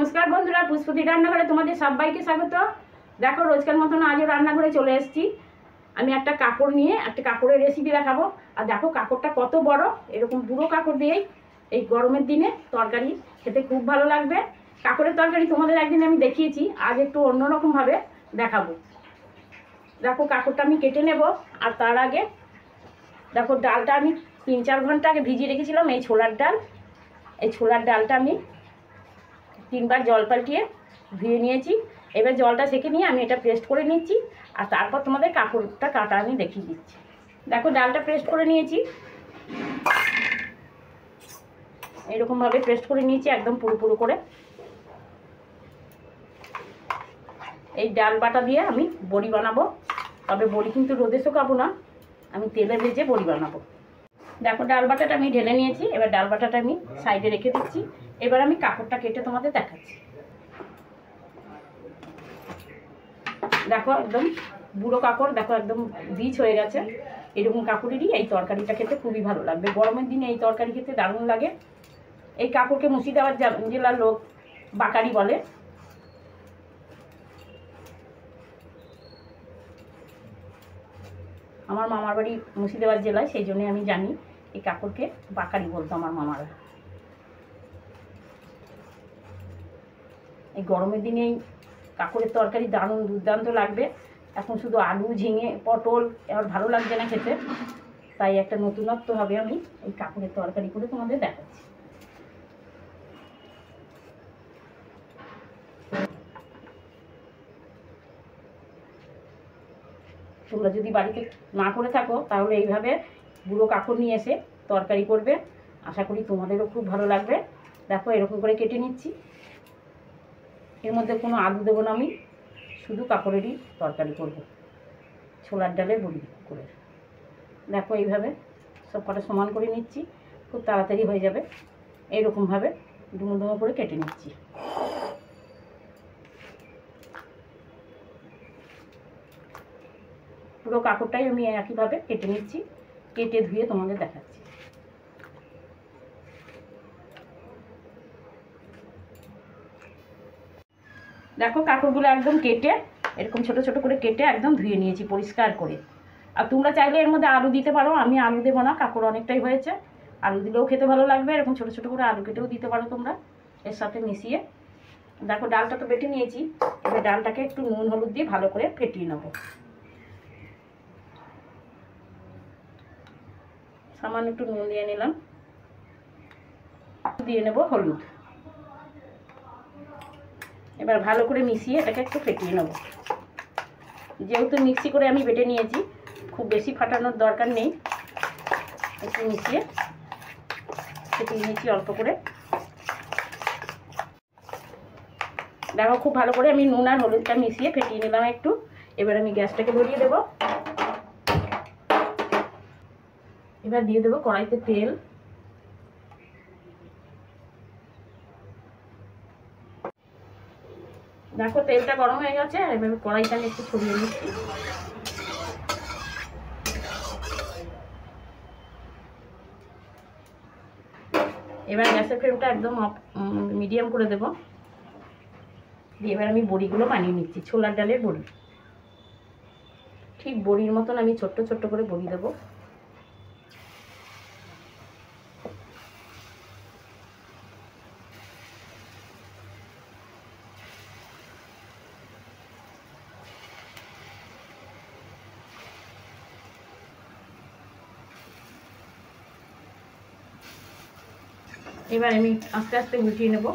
নমস্কার বন্ধুরা, পুষ্পতি রান্নাঘরে তোমাদের সবাইকে স্বাগত। দেখো, রোজকার মতন আজও রান্নাঘরে চলে এসেছি। আমি একটা কাঁকড় নিয়ে একটা কাঁকড়ের রেসিপি দেখাবো। আর দেখো কাঁকড়টা কত বড়, এরকম বুড়ো কাঁকড় দিয়েই এই গরমের দিনে তরকারি খেতে খুব ভালো লাগবে। কাঁকড়ের তরকারি তোমাদের একদিন আমি দেখিয়েছি, আজ একটু অন্যরকমভাবে দেখাবো। দেখো কাঁকড়টা আমি কেটে নেব। আর তার আগে দেখো ডালটা আমি 3-4 ঘন্টা আগে ভিজিয়ে রেখেছিলাম। এই ছোলার ডাল, এই ছোলার ডালটা আমি 3বার জল পাল্টিয়ে ধুয়ে নিয়েছি। এবার জলটা সেঁকে নিয়ে আমি এটা পেস্ট করে নিচ্ছি। আর তারপর তোমাদের কাঁকড়টা কাটা আমি দেখিয়ে দিচ্ছি। দেখো ডালটা পেস্ট করে নিয়েছি, এরকমভাবে পেস্ট করে নিয়েছি একদম পুরো করে। এই ডাল বাটা দিয়ে আমি বড়ি বানাবো, তবে বড়ি কিন্তু রোদে শুকাবো না, আমি তেলে ভেজে বড়ি বানাবো। দেখো ডাল বাটাটা আমি ঢেলে নিয়েছি, এবার ডাল বাটাটা আমি সাইডে রেখে দিচ্ছি। এবার আমি কাঁকড়টা কেটে তোমাদের দেখাচ্ছি। দেখো একদম বুড়ো কাঁকড়, দেখো একদম বীজ হয়ে গেছে। এরকম কাঁকড়েরই এই তরকারিটা খেতে খুবই ভালো লাগবে। গরমের দিনে এই তরকারি খেতে দারুণ লাগে। এই কাঁকড়কে মুর্শিদাবাদ জেলার লোক বাকারি বলে। আমার মামার বাড়ি মুর্শিদাবাদ জেলায়, সেই জন্যে আমি জানি এই কাঁকড়কে বাকারি বলতো আমার মামারা। এই গরমের দিনে এই কাঁকড়ের তরকারি দারুণ দুর্দান্ত লাগবে। এখন শুধু আলু, ঝিঙে, পটল এবার ভালো লাগছে না খেতে, তাই একটা নতুনত্বভাবে আমি এই কাঁকড়ের তরকারি করে তোমাদের দেখাচ্ছি। তোমরা যদি বাড়িতে না করে থাকো তাহলে এইভাবে বুড়ো কাঁকড় নিয়ে এসে তরকারি করবে, আশা করি তোমাদেরও খুব ভালো লাগবে। দেখো এরকম করে কেটে নিচ্ছি। এর মধ্যে কোনো আলু দেবো না, আমি শুধু কাঁকড়েরই তরকারি করব, ছোলার ডালের বড়ি করে। দেখো এইভাবে সব কটা সমান করে নিচ্ছি, খুব তাড়াতাড়ি হয়ে যাবে। এইরকমভাবে ডুমো ডুমো করে কেটে নিচ্ছি। পুরো কাঁকড়টাই আমি একইভাবে কেটে নিচ্ছি, কেটে ধুয়ে তোমাদের দেখাচ্ছি। দেখো কাঁকড়গুলো একদম কেটে এরকম ছোট ছোট করে কেটে একদম ধুয়ে নিয়েছি পরিষ্কার করে। আর তোমরা চাইলে এর মধ্যে আলু দিতে পারো, আমি আলু দেবো না, কাঁকড় অনেকটাই হয়েছে। আলু দিলেও খেতে ভালো লাগবে, এরকম ছোট ছোট করে আলু কেটেও দিতে পারো তোমরা এর সাথে মিশিয়ে। দেখো ডালটা তো বেটে নিয়েছি, এবার ডালটাকে একটু নুন হলুদ দিয়ে ভালো করে ফেটিয়ে নেবো। সামান্য একটু নুন দিয়ে নিলাম, দিয়ে নেব হলুদ। এবার ভালো করে মিশিয়ে এটাকে একটু ফেটিয়ে নেব। যেহেতু মিক্সি করে আমি বেটে নিয়েছি, খুব বেশি ফাটানোর দরকার নেই, একটু মিশিয়ে ফেটিয়ে নিয়েছি অল্প করে। দেখো খুব ভালো করে আমি নুন আর হলুদটা মিশিয়ে ফেটিয়ে নিলাম একটু। এবার আমি গ্যাসটাকে ধরিয়ে দেব। এবার দিয়ে দেবো কড়াইতে তেল। দেখো তেলটা গরম হয়ে গেছে, এবার কড়াইটা আমি একটু ছড়িয়ে নিচ্ছি। এবার গ্যাসের ফ্লেমটা একদম মিডিয়াম করে দেব। দিয়ে এবার আমি বড়িগুলো বানিয়ে নিচ্ছি, ছোলার ডালের বড়ি। ঠিক বড়ির মতন আমি ছোট্ট ছোট্ট করে বড়ি দেবো। এবার আমি আস্তে আস্তে উল্টিয়ে নেব।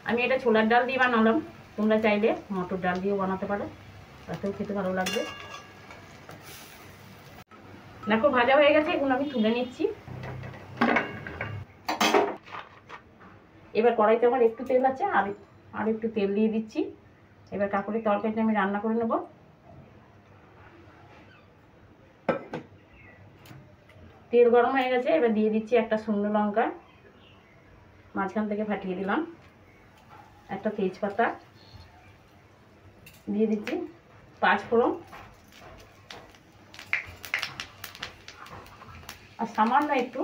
আমি এটা ছোলার ডাল দিয়ে বানালাম, তোমরা চাইলে মটর ডাল দিয়েও বানাতে পারো, তাতেও খেতে ভালো লাগবে। দেখো ভাজা হয়ে গেছে, এগুলো আমি তুলে নিচ্ছি। এবার কড়াইতে আমার একটু তেল আছে, আর একটু তেল দিয়ে দিচ্ছি। এবার কাঁকড়ের তরকারিটা আমি রান্না করে নেব। তেল গরম হয়ে গেছে, এবার দিয়ে দিচ্ছি একটা শুকনো লঙ্কা, মাঝখান থেকে ফাটিয়ে দিলাম। একটা তেজপাতা দিয়ে দিচ্ছি, 5 ফোড়ন, আর সামান্য একটু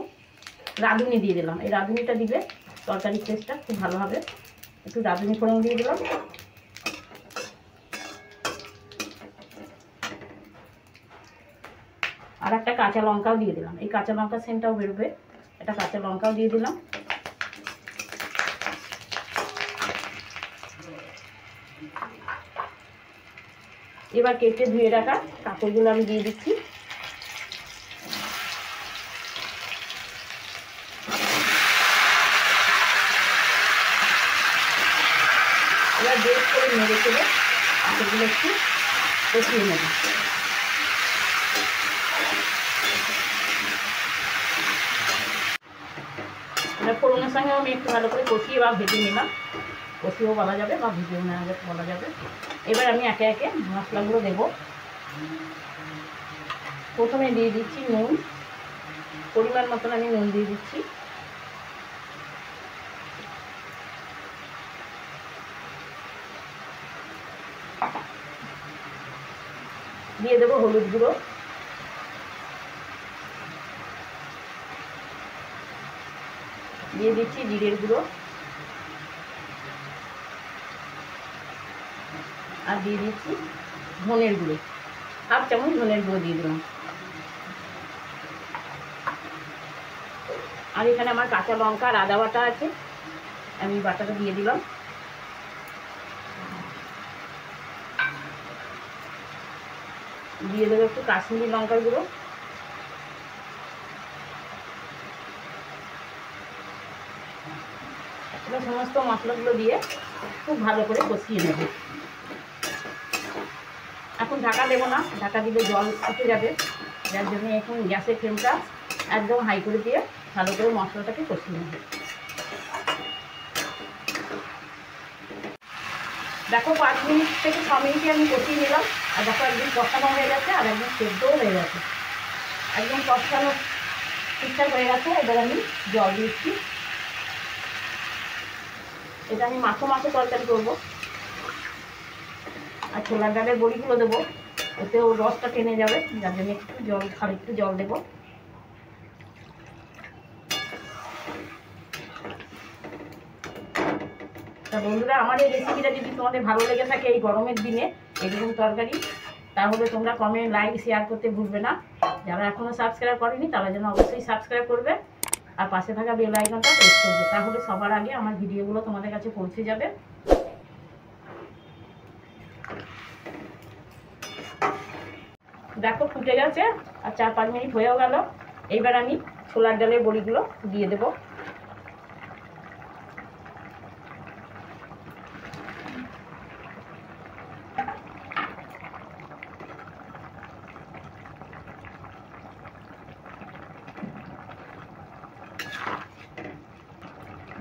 রাঁধুনি দিয়ে দিলাম। এই রাঁধুনিটা দিলে তরকারির টেস্টটা খুব ভালো হবে। একটু রাঁধুনি ফোড়ন দিয়ে দিলাম। আর একটা কাঁচা লঙ্কাও দিয়ে দিলাম, এই কাঁচা লঙ্কার সেন্টটাও বেরোবে। একটা কাঁচা লঙ্কাও দিয়ে দিলাম। এবার কেটে ধুয়ে রাখা কাঁকড়গুলো আমি দিয়ে দিচ্ছি। এবার বেশ করে নেড়ে চেড়ে কাঁকড়গুলো একটু কষিয়ে নেব। এবার ফোড়নের সঙ্গে আমি একটু ভালো করে কষিয়ে বা ভেজে নিলাম। কষিয়েও বলা যাবে বা ভেজেও নেওয়া যাবে বলা যাবে। এবার আমি একে একে মশলাগুলো দেব। প্রথমে দিয়ে দিচ্ছি নুন, পরিমাণ মতন আমি নুন দিয়ে দিচ্ছি। দিয়ে দেবো হলুদ গুঁড়ো, দিয়ে দিচ্ছি জিরের গুঁড়ো, আর দিয়ে দিচ্ছি ধনের গুঁড়ো, হাফ চামচ ধনের গুঁড়ো দিয়ে দিলাম। আর এখানে আমার কাঁচা লঙ্কা আর আদা বাটা আছে, আমি বাটাটা দিয়ে দিলাম। দিয়ে দেবো একটু কাশ্মীরি লঙ্কার গুঁড়ো। সমস্ত মশলাগুলো দিয়ে খুব ভালো করে কষিয়ে নেব। এখন ঢাকা দেবো না, ঢাকা দিলে জল উঠে যাবে, যার জন্য এখন গ্যাসের ফ্লেমটা একদম হাই করে দিয়ে ভালো করে মশলাটাকে কষিয়ে নেব। দেখো 5 মিনিট থেকে 6 মিনিটে আমি কষিয়ে নিলাম। আর দেখো একদম কষানো হয়ে গেছে আর একদম সেদ্ধও হয়ে গেছে, একদম কষানো ঠিকঠাক হয়ে গেছে। এবার আমি জল দিচ্ছি। এটা আমি মাখো মাখো তরকারি করবো। আর ছোলার ডালের বড়িগুলো দেবো, ওতেও রসটা টেনে যাবে, যার জন্য একটু জল, আরেকটু জল দেবো। তা বন্ধুরা, আমার এই রেসিপিটা যদি তোমাদের ভালো লেগে থাকে এই গরমের দিনে এরকম তরকারি, তাহলে তোমরা কমেন্ট, লাইক, শেয়ার করতে ভুলবে না। যারা এখনও সাবস্ক্রাইব করেনি তারা যেন অবশ্যই সাবস্ক্রাইব করবে আর পাশে থাকা বেল আইকনটা প্রেস করবে, তাহলে সবার আগে আমার ভিডিওগুলো তোমাদের কাছে পৌঁছে যাবে। দেখো ফুটে গেছে আর 4-5 মিনিট হয়েও গেল। এইবার আমি ছোলার ডালের বড়িগুলো দিয়ে দেবো।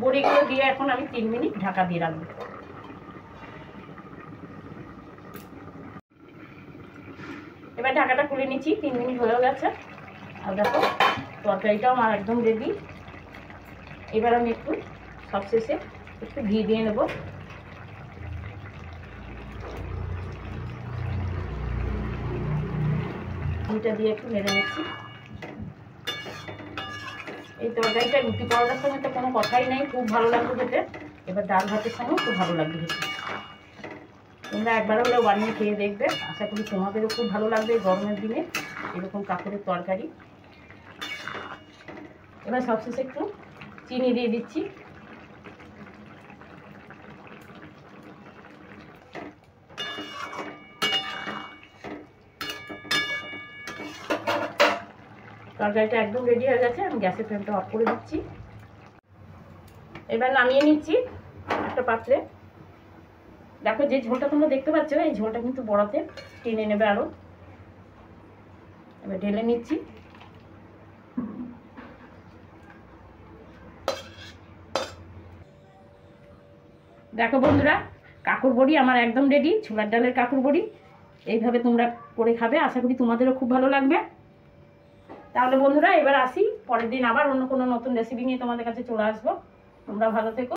বড়িগুলো দিয়ে এখন আমি 3 মিনিট ঢাকা দিয়ে রাখবো। এবার ঢাকাটা খুলে নিচ্ছি, 3 মিনিট হয়ে গেছে। আর দেখো তরকারিটাও আমার একদম রেডি। এবার আমি একটু সবশেষে একটু ঘি দিয়ে নেব। ঘিটা দিয়ে একটু নেড়ে নিচ্ছি। এই তরকারিটা রুটি পরোটার সঙ্গে তো কোনো কথাই নেই, খুব ভালো লাগবে খেতে। এবার ডাল ভাতের সঙ্গেও খুব ভালো লাগবে খেতে। তোমরা একবার হলেও বানিয়ে খেয়ে দেখবে, আশা করি তোমাদেরও খুব ভালো লাগবে গরমের দিনে এরকম কাঁকড়ের তরকারি। এবার সবশেষে একটু চিনি দিয়ে দিচ্ছি। তরকারিটা একদম রেডি হয়ে গেছে, আমি গ্যাসের ফ্লেমটা অফ করে দিচ্ছি। এবার নামিয়ে নিচ্ছি একটা পাত্রে। দেখো যে ঝোলটা তোমরা দেখতে পাচ্ছ, এই ঝোলটা কিন্তু বড়াতে টেনে নেবে আরও। এবার ঢেলে নিচ্ছি। দেখো বন্ধুরা, কাঁকড় বড়ি আমার একদম রেডি, ছোলার ডালের কাঁকড় বড়ি। এইভাবে তোমরা করে খাবে, আশা করি তোমাদেরও খুব ভালো লাগবে। তাহলে বন্ধুরা এবার আসি, পরের দিন আবার অন্য কোনো নতুন রেসিপি নিয়ে তোমাদের কাছে চলে আসবো। তোমরা ভালো থেকো।